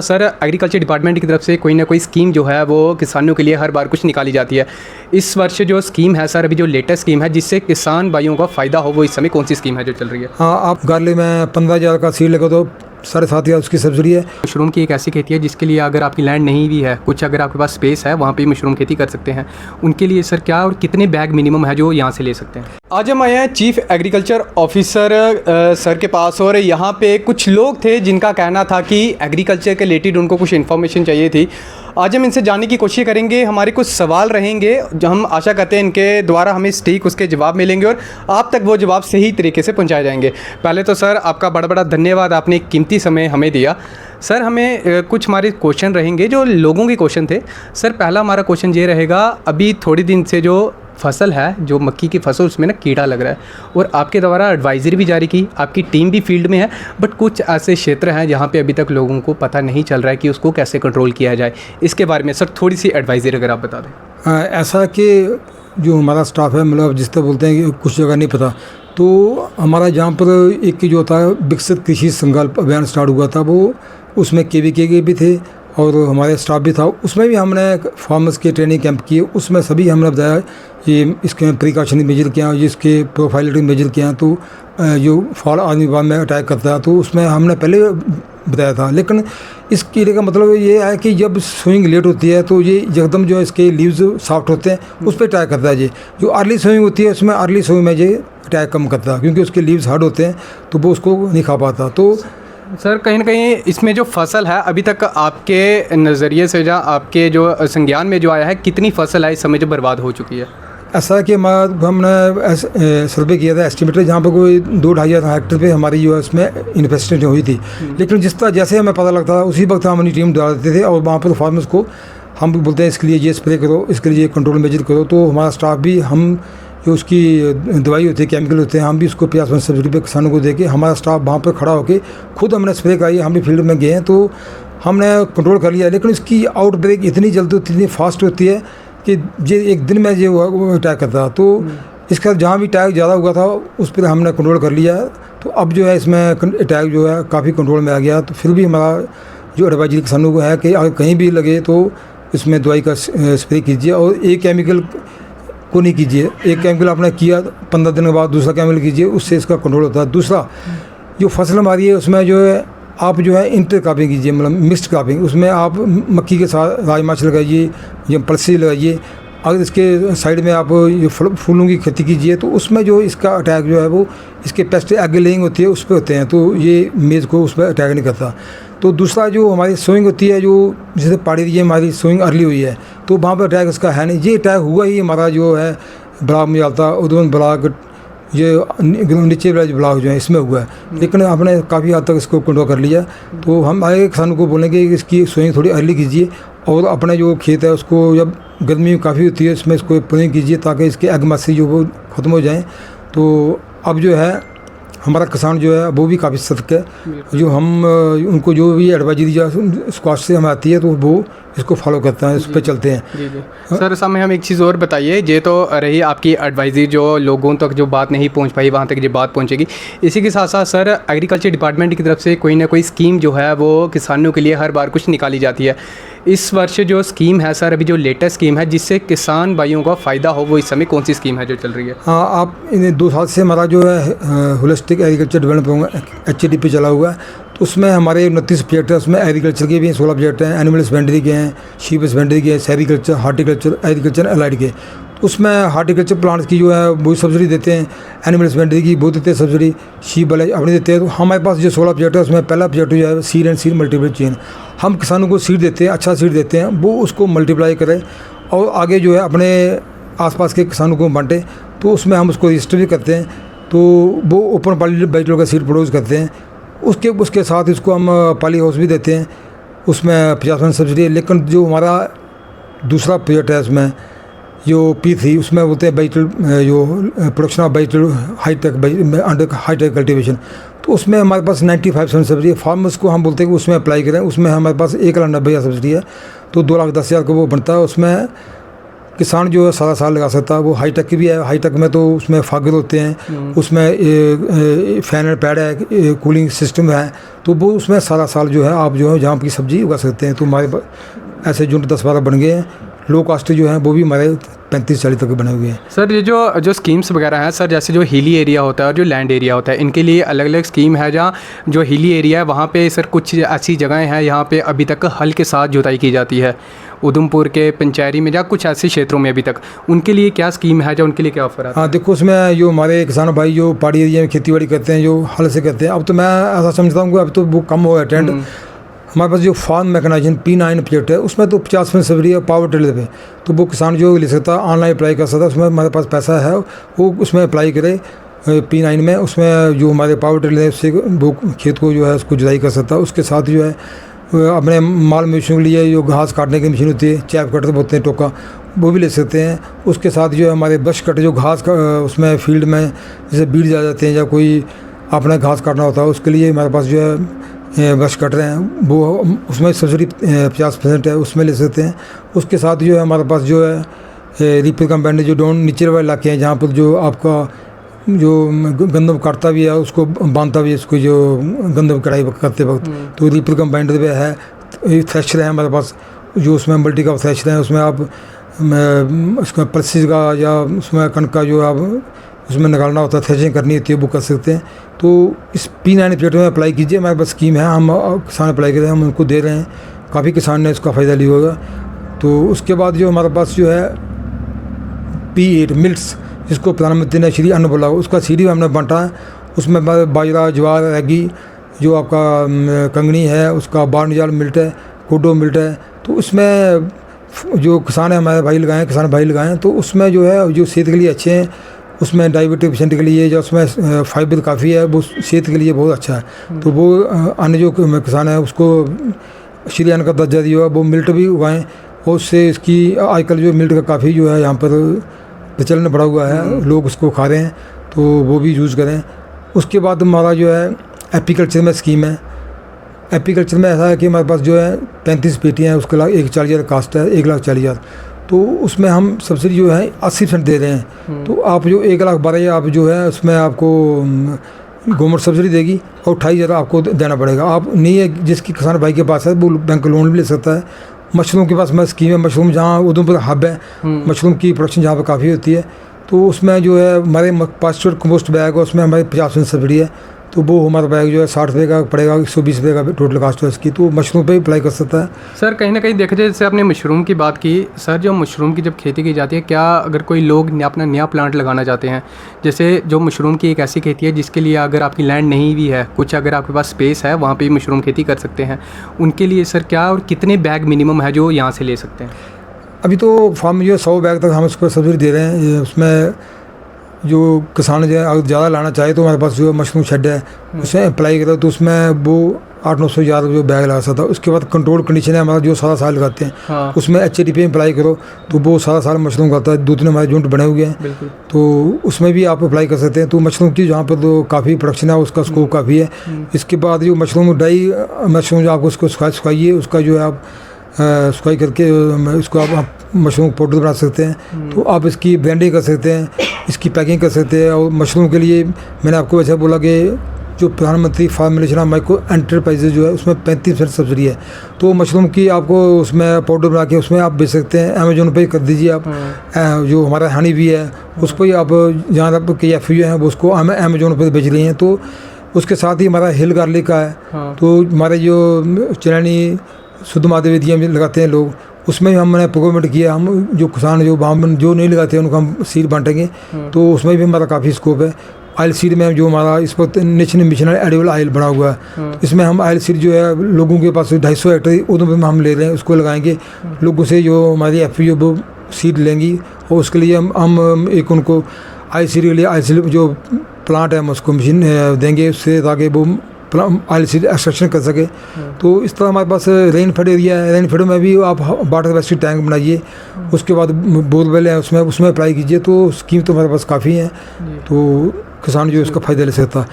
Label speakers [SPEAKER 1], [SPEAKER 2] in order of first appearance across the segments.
[SPEAKER 1] Sir, agriculture department की तरफ से कोई ना कोई स्कीम जो है वो किसानों के लिए हर बार कुछ निकाली जाती है। इस वर्ष जो स्कीम है सर, अभी जो लेटेस्ट स्कीम है जिससे किसान भाइयों का फ़ायदा हो, वो इस समय कौन सी स्कीम है जो चल रही है?
[SPEAKER 2] हाँ, आप गार्ले में 15,000 का सीड लगा तो 7,500 उसकी सब्सिडी है।
[SPEAKER 1] मशरूम की एक ऐसी खेती है जिसके लिए अगर आपकी लैंड नहीं भी है, कुछ अगर आपके पास स्पेस है, वहाँ पे मशरूम खेती कर सकते हैं। उनके लिए सर क्या और कितने बैग मिनिमम है जो यहाँ से ले सकते हैं? आज हम आए हैं चीफ एग्रीकल्चर ऑफिसर सर के पास, और यहाँ पे कुछ लोग थे जिनका कहना था कि एग्रीकल्चर के रिलेटेड उनको कुछ इन्फॉर्मेशन चाहिए थी। आज हम इनसे जानने की कोशिश करेंगे। हमारे कुछ सवाल रहेंगे जो हम आशा करते हैं इनके द्वारा हमें सटीक उसके जवाब मिलेंगे और आप तक वो जवाब सही तरीके से पहुंचाए जाएंगे। पहले तो सर आपका बड़ा बड़ा धन्यवाद, आपने कीमती समय हमें दिया। सर, हमें कुछ हमारे क्वेश्चन रहेंगे जो लोगों के क्वेश्चन थे। सर, पहला हमारा क्वेश्चन ये रहेगा, अभी थोड़ी दिन से जो फसल है, जो मक्की की फसल, उसमें ना कीड़ा लग रहा है और आपके द्वारा एडवाइजरी भी जारी की, आपकी टीम भी फील्ड में है, बट कुछ ऐसे क्षेत्र हैं जहाँ पे अभी तक लोगों को पता नहीं चल रहा है कि उसको कैसे कंट्रोल किया जाए। इसके बारे में सर थोड़ी सी एडवाइजरी अगर आप बता दें।
[SPEAKER 2] ऐसा कि जो हमारा स्टाफ है, मतलब जिस तरह बोलते हैं कि कुछ जगह नहीं पता, तो हमारा जहाँ पर एक जो था विकसित कृषि संकल्प अभियान स्टार्ट हुआ था, वो उसमें KVK के भी थे और हमारे स्टाफ भी था। उसमें भी हमने फार्मर्स के ट्रेनिंग कैंप किए। उसमें सभी हमने बताया ये इसके प्रिकॉशनरी मेजर क्या है, इसके प्रोफाइलिटी मेजर क्या है, तो जो फॉल आदमी बाद में अटैक करता है, तो उसमें हमने पहले बताया था। लेकिन इस कीड़े का मतलब ये है कि जब सोइंग लेट होती है तो ये एकदम जो इसके लीव्स सॉफ्ट होते हैं उस पर अटैक करता है। ये जो अर्ली सोइंग होती है उसमें अर्ली सोइंग में ये अटैक कम करता है, क्योंकि उसके लीव्स हार्ड होते हैं तो वो उसको नहीं खा पाता। तो
[SPEAKER 1] सर, कहीं ना कहीं इसमें जो फसल है अभी तक आपके नज़रिए से, या आपके जो संज्ञान में जो आया है, कितनी फसल है इस समय जो बर्बाद हो चुकी है?
[SPEAKER 2] ऐसा है कि हमने सर्वे किया था, एस्टिमेटेड, जहाँ पर कोई 2-2.5 हेक्टेयर पे हमारी जो है उसमें इन्वेस्टमेंट हुई थी। लेकिन जिस तरह जैसे हमें पता लगता था उसी वक्त हम अपनी टीम डाल देते थे और वहाँ पर फार्मर्स को हम बोलते हैं इसके लिए ये स्प्रे करो, इसके लिए ये कंट्रोल मेजर करो। तो हमारा स्टाफ भी, हम जो उसकी दवाई होती है, केमिकल होते हैं, हम भी उसको 50% सब्सिडी पे किसानों को देके हमारा स्टाफ वहाँ पर खड़ा होकर खुद हमने स्प्रे कराई। हम भी फील्ड में गए हैं तो हमने कंट्रोल कर लिया। लेकिन इसकी आउटब्रेक इतनी जल्दी होती है, इतनी फास्ट होती है कि ये एक दिन में जो हुआ वो अटैक करता है। तो इसका जहाँ भी अटैक ज़्यादा हुआ था उस पर हमने कंट्रोल कर लिया। तो अब जो है इसमें अटैक जो है काफ़ी कंट्रोल में आ गया। तो फिर भी हमारा जो एडवाइजरी किसानों को है कि अगर कहीं भी लगे तो इसमें दवाई का स्प्रे कीजिए और एक केमिकल को नहीं कीजिए। एक केमिकल आपने किया 15 दिन के बाद दूसरा केमिकल कीजिए, उससे इसका कंट्रोल होता है। दूसरा, जो फसल हमारी है उसमें जो है आप जो है इंटर क्रॉपिंग कीजिए, मतलब मिक्स्ड क्रॉपिंग। उसमें आप मक्की के साथ राजमा लगाइए या पलसी लगाइए। अगर इसके साइड में आप ये फूलों की खेती कीजिए तो उसमें जो इसका अटैक जो है वो इसके पेस्ट एग लेइंग होती है उस पर होते हैं, तो ये मेज़ को उस पर अटैक नहीं करता। तो दूसरा, जो हमारी सोइंग होती है, जो जैसे पहाड़ी एरिया में हमारी सोइंग अर्ली हुई है तो वहाँ पर अटैक इसका है नहीं। ये अटैक हुआ ही हमारा जो है ब्लॉक में आता उधम ब्लॉक, ये नीचे वाला जो ब्लॉक जो है इसमें हुआ है। लेकिन हमने काफ़ी हद तक इसको कंट्रोल कर लिया। तो हम आगे किसानों को बोलेंगे कि इसकी सोइंग थोड़ी अर्ली कीजिए और अपने जो खेत है उसको, जब गर्मी काफ़ी होती है इसमें इसको प्रूनिंग कीजिए ताकि इसके एगमासी जो वो ख़त्म हो जाएँ। तो अब जो है हमारा किसान जो है वो भी काफ़ी सतर्क है। जो हम उनको जो भी एडवाइजरी या स्क्वाश से हमें आती है तो वो इसको फॉलो करता है, इस पर चलते हैं।
[SPEAKER 1] जी जी। सर, समय हम एक चीज़ और बताइए, ये तो रही आपकी एडवाइजरी, जो लोगों तक जो बात नहीं पहुंच पाई वहां तक ये बात पहुंचेगी। इसी के साथ साथ सर, एग्रीकल्चर डिपार्टमेंट की तरफ से कोई ना कोई स्कीम जो है वो किसानों के लिए हर बार कुछ निकाली जाती है। इस वर्ष जो स्कीम है सर, अभी जो लेटेस्ट स्कीम है जिससे किसान भाइयों का फ़ायदा हो, वो इस समय कौन सी स्कीम है जो चल रही है?
[SPEAKER 2] हाँ, आप इन 2 साल से हमारा जो है holistic agriculture development program HADP पे चला हुआ है। तो उसमें हमारे 29 प्रोजेक्ट हैं, उसमें एग्रीकल्चर के भी 16 प्रोजेक्ट हैं, एनिमल हस्बेंड्री के हैं, शीप हस्बेंड्री के, सेरिकल्चर, हार्टिकल्चर, एग्रीकल्चर एलाइड के। तो उसमें हार्टिकल्चर प्लांट्स की जो है वो सब्सिडी देते हैं, एनिमल हस्बेंड्री की वो देते हैं सब्सिडी, शीप वाले अपने देते हैं। तो हमारे पास जो 16 प्रोजेक्ट है उसमें पहला प्रोजेक्ट जो है seed and seed multiple chain. हम किसानों को सीड देते हैं, अच्छा सीड देते हैं, वो उसको मल्टीप्लाई करें और आगे जो है अपने आसपास के किसानों को बांटे। तो उसमें हम उसको रजिस्टर भी करते हैं, तो वो ओपन बैचलर का सीड प्रोड्यूस करते हैं। उसके साथ इसको हम पॉली हाउस भी देते हैं, उसमें 50% सब्सिडी है। लेकिन जो हमारा दूसरा प्रोजेक्ट है उसमें जो P3, उसमें बोलते हैं वेजिटल, जो production of vegetable hi tech under hi tech cultivation, तो उसमें हमारे पास 95% सब्सिडी है। फार्मर्स को हम बोलते हैं कि उसमें अप्लाई करें। उसमें हमारे पास 1,90,000 सब्सिडी है, तो 2,10,000 का वो बनता है। उसमें किसान जो है सारा साल लगा सकता है। वो हाई टेक भी है, हाई टेक में तो उसमें फागर होते हैं, उसमें फैन एंड पैड है, कूलिंग सिस्टम है, तो वो उसमें सारा साल जो है आप जो है जहाँ की सब्ज़ी उगा सकते हैं। तो हमारे ऐसे यूनिट 10-12 बन गए हैं। लो कास्ट जो है वो भी हमारे 35-40 तक बने हुए हैं।
[SPEAKER 1] सर ये जो स्कीम्स वगैरह हैं सर, जैसे जो हिली एरिया होता है और जो लैंड एरिया होता है, इनके लिए अलग अलग स्कीम है। जहाँ जो हिली एरिया है वहाँ पे सर कुछ ऐसी जगहें हैं यहाँ पे अभी तक हल के साथ जुताई की जाती है, उधमपुर के पंचैरी में या कुछ ऐसे क्षेत्रों में अभी तक, उनके लिए क्या स्कीम है, जो उनके लिए क्या ऑफर है?
[SPEAKER 2] हाँ देखो, उसमें जो हमारे किसान भाई जो पहाड़ी एरिया में खेती बाड़ी करते हैं, जो हल से करते हैं, अब तो मैं ऐसा समझता हूँ कि अब तो वो कम हो गया ट्रेंड। हमारे पास जो फार्म मैकेनाइजेशन P9 प्रोजेक्ट है, उसमें तो 50% सब्सिडी है पावर टिलर पे, तो वो किसान जो ले सकता है, ऑनलाइन अप्लाई कर सकता है। उसमें हमारे पास पैसा है, वो उसमें अप्लाई करे P9 में। उसमें जो हमारे पावर टिलर है उससे वो खेत को जो है उसको जुताई कर सकता है। उसके साथ जो है अपने माल मवेशियों के लिए जो घास काटने की मशीन होती है, चैप कटर बोलते हैं, टोका, वो भी ले सकते हैं। उसके साथ जो है हमारे ब्रश कट, जो घास का उसमें फील्ड में जैसे बीड़ जा जाते हैं या कोई अपना घास काटना होता है, उसके लिए हमारे पास जो है ब्रश कट रहे हैं, वो उसमें सब्सिडी 50% है, उसमें ले सकते हैं। उसके साथ जो है हमारे पास जो है रीपर कंबाइंड, जो डाउन नीचे वाले इलाके हैं जहाँ पर जो आपका जो गंदम काटता भी है, उसको बांधता भी है, उसको जो गंदम कढ़ाई करते वक्त, तो रीपर कंबाइंड भी है। थ्रेशर है हमारे पास, जो उसमें मल्टी का थ्रेशर है, उसमें आप उसमें पल्सिस का या उसमें कणक का जो आप उसमें निकालना होता है, थ्रेशिंग करनी होती है, वो कर सकते हैं। तो इस P9 प्रोजेक्ट में अप्लाई कीजिए, हमारे पास स्कीम है, हम किसान अप्लाई कर रहे हैं, हम उनको दे रहे हैं, काफ़ी किसान ने इसका फ़ायदा लिया होगा। तो उसके बाद जो हमारे पास जो है P8 मिल्ट्स, जिसको प्रधानमंत्री ने श्री अन्न बोला, उसका सीडी हमने बांटा है। उसमें बाजरा, ज्वार, रागी, जो आपका कंगनी है, उसका बारनिजाल मिल्ट है, कोडो मिल्ट है। तो उसमें जो किसान है हमारे भाई लगाए हैं, किसान भाई लगाए हैं, तो उसमें जो है जो सेहत के लिए अच्छे हैं, उसमें डायबिटिक पेशेंट के लिए जो उसमें फाइबर काफ़ी है, वो सेहत के लिए बहुत अच्छा है। तो वो अन्य जो किसान है उसको श्री अन्न का दर्जा दिया हुआ, वो मिल्ट भी उगाएँ, और उससे इसकी आजकल जो मिल्ट का काफ़ी जो है यहाँ पर प्रचलन बढ़ा हुआ है, लोग उसको खा रहे हैं, तो वो भी यूज़ करें। उसके बाद हमारा जो है एपीकल्चर में स्कीम है। एपीकल्चर में ऐसा है कि हमारे पास जो है 35 पेटियाँ हैं, उसके 1,40,000 कास्ट है, 1,40,000, तो उसमें हम सब्सिडी जो है 80% दे रहे हैं। तो आप जो 1,12,000 आप जो है उसमें आपको गवर्नमेंट सब्सिडी देगी, और 28,000 आपको देना पड़ेगा। आप नहीं है जिसकी किसान भाई के पास है वो बैंक लोन भी ले सकता है। मशरूम के पास मैं स्कीम है, मशरूम जहाँ उधमपुर हब है, मशरूम की प्रोडक्शन जहाँ पर काफ़ी होती है, तो उसमें जो है हमारे पास्चर कंपोस्ट बैग है, उसमें हमारी 50% सब्सिडी है। तो वो हमारा बैग जो है 60 रुपये का पड़ेगा, 120 रुपये का टोटल कास्ट है इसकी, तो मशरूम पे भी अप्लाई कर सकता है।
[SPEAKER 1] सर कहीं ना कहीं देखा जाए, जैसे आपने मशरूम की बात की सर, जो मशरूम की जब खेती की जाती है, क्या अगर कोई लोग अपना नया प्लांट लगाना चाहते हैं, जैसे जो मशरूम की एक ऐसी खेती है जिसके लिए अगर आपकी लैंड नहीं भी है, कुछ अगर आपके पास स्पेस है, वहाँ पर मशरूम खेती कर सकते हैं, उनके लिए सर क्या और कितने बैग मिनिमम है जो यहाँ से ले सकते हैं?
[SPEAKER 2] अभी तो फार्म में जो 100 बैग तक हम उसको सब्सिडी दे रहे हैं। उसमें जो किसान जो है अगर ज़्यादा लाना चाहे तो हमारे पास जो मशरूम शेड है, उसमें अप्लाई करो, तो उसमें वो 800-900 ज़्यादा जो बैग लगा सकता है। उसके बाद कंट्रोल कंडीशन है हमारा, जो सारा साल लगाते हैं,
[SPEAKER 1] हाँ।
[SPEAKER 2] उसमें HADP में अप्लाई करो, तो वो सारा साल मशरूम करता है। 2-3 हमारे यूनिट बने हुए हैं, तो उसमें भी आप अप्लाई कर सकते हैं। तो मशरूम की जहाँ पर तो काफ़ी प्रोडक्शन है, उसका स्कोप काफ़ी है। इसके बाद जो मशरूम डाई मशरूम जो आपको उसको सुखाइए, उसका जो है आप सुखाई करके उसको आप मशरूम पाउडर बना सकते हैं। तो आप इसकी ब्रांडिंग कर सकते हैं, इसकी पैकिंग कर सकते हैं। और मशरूम के लिए मैंने आपको वैसे बोला कि जो प्रधानमंत्री फार्म मिलेशन माइक्रो एंटरप्राइजेज जो है उसमें 35% सब्सिडी है। तो मशरूम की आपको उसमें पाउडर बना के उसमें आप बेच सकते हैं। अमेजोन पे कर दीजिए आप। जो हमारा हनी भी है उसको ही आप जहाँ आपके FU हैं वो उसको अमेजोन पर बेच रही हैं। तो उसके साथ ही हमारा हिल गार्लिक का है। तो हमारे जो चैनी शुद्ध मादे विधियाँ लगाते हैं लोग, उसमें भी हमने प्रोक्योरमेंट किया। हम जो किसान जो नहीं लगाते हैं उनको हम सीड बांटेंगे, तो उसमें भी हमारा काफ़ी स्कोप है। ऑयल सीड में जो हमारा इस वक्त नेशनल मिशन एडिबल ऑयल बना हुआ है, इसमें हम ऑयल सीड जो है लोगों के पास 250 हेक्टेयर उधमपुर में हम ले रहे हैं, उसको लगाएंगे। लोगों से जो हमारी FPO वो सीड लेंगी, और उसके लिए हम एक उनको ऑयल सीड के लिए ऑयल सीड जो प्लांट है हम उसको मशीन देंगे उससे, ताकि वो ऑयल सीड एक्सट्रैक्शन कर सके। तो इस तरह हमारे पास रेन फेड एरिया है, रेन फेड में भी आप वाटर कैपेसिटी टैंक बनाइए। उसके बाद बोरवेल है उसमें अप्लाई कीजिए। तो स्कीम तो हमारे पास काफ़ी हैं, तो किसान जो इसका फ़ायदा ले सकता है।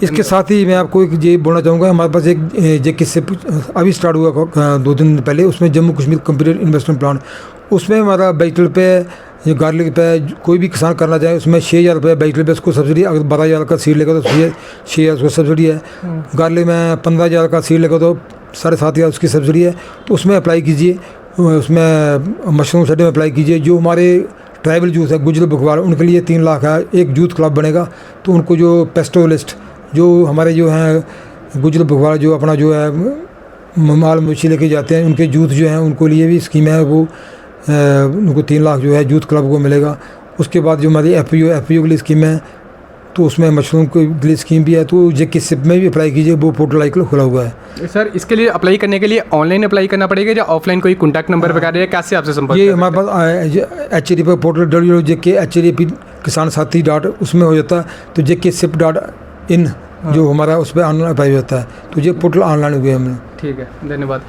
[SPEAKER 2] इसके साथ ही मैं आपको एक ये बोलना चाहूँगा, हमारे पास एक किससे अभी स्टार्ट हुआ 2 दिन पहले, उसमें Jammu Kashmir computer investment plan, उसमें हमारा वेजिटेबल पे ये गार्लिक पे कोई भी किसान करना चाहे उसमें 6,000 रुपये वेजिटेबल पे उसको सब्सिडी, अगर 12,000 का सीड लेगा तो 6,000 उसको सब्सिडी है। गार्लिक में 15,000 का सीड लेगा तो 7,500 उसकी सब्सिडी है। तो उसमें अप्लाई कीजिए, उसमें मशरूम शेड में अप्लाई कीजिए। जो हमारे ट्राइबल यूथ है गुजर बकवाड़, उनके लिए 3 लाख है, एक यूथ क्लब बनेगा। तो उनको जो पेस्टोलिस्ट जो हमारे जो हैं गुजर बकवाड़ जो अपना जो है माल मवेशी लेके जाते हैं, उनके यूथ जो हैं उनको लिए भी स्कीम है, वो उनको 3 लाख जो है यूथ क्लब को मिलेगा। उसके बाद जो हमारी एफ पी ओ के लिए स्कीम है, तो उसमें मशरूम के लिए स्कीम भी है। तो जेके सिप में भी अप्लाई कीजिए, वो पोर्टल आइकल खुला हुआ है।
[SPEAKER 1] सर इसके लिए अप्लाई करने के लिए ऑनलाइन अप्लाई करना पड़ेगा या ऑफलाइन कोई कॉन्टैक्ट नंबर वगैरह, कैसे आपसे संपर्क?
[SPEAKER 2] ये हमारे पास HADP पर पोर्टल www.JK किसान साथी उसमें हो जाता है। तो JKSIP.in जो हमारा उस पर ऑनलाइन अप्लाई होता है। तो ये पोर्टल ऑनलाइन हो गया हमने।
[SPEAKER 1] ठीक है, धन्यवाद।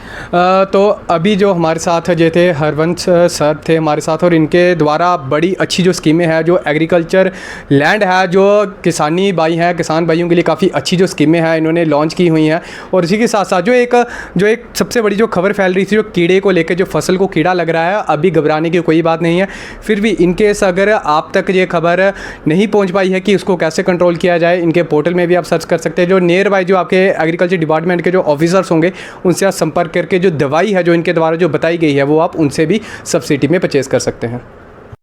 [SPEAKER 1] तो अभी जो हमारे साथ जो थे हरवंश सर थे हमारे साथ, और इनके द्वारा बड़ी अच्छी जो स्कीमें हैं, जो एग्रीकल्चर लैंड है, जो किसानी भाई हैं, किसान भाइयों के लिए काफ़ी अच्छी जो स्कीमें हैं इन्होंने लॉन्च की हुई हैं। और इसी के साथ साथ जो एक सबसे बड़ी जो खबर फैल रही थी, जो कीड़े को लेकर, जो फसल को कीड़ा लग रहा है, अभी घबराने की कोई बात नहीं है। फिर भी इनकेस अगर आप तक ये खबर नहीं पहुँच पाई है कि उसको कैसे कंट्रोल किया जाए, इनके पोर्टल में भी आप सर्च कर सकते हैं। जो नियर बाय जो आपके एग्रीकल्चर डिपार्टमेंट के जो ऑफिसर्स होंगे, उनसे आप संपर्क करके जो दवाई है जो इनके द्वारा जो बताई गई है, वो आप उनसे भी सब्सिडी में परचेज़ कर सकते हैं।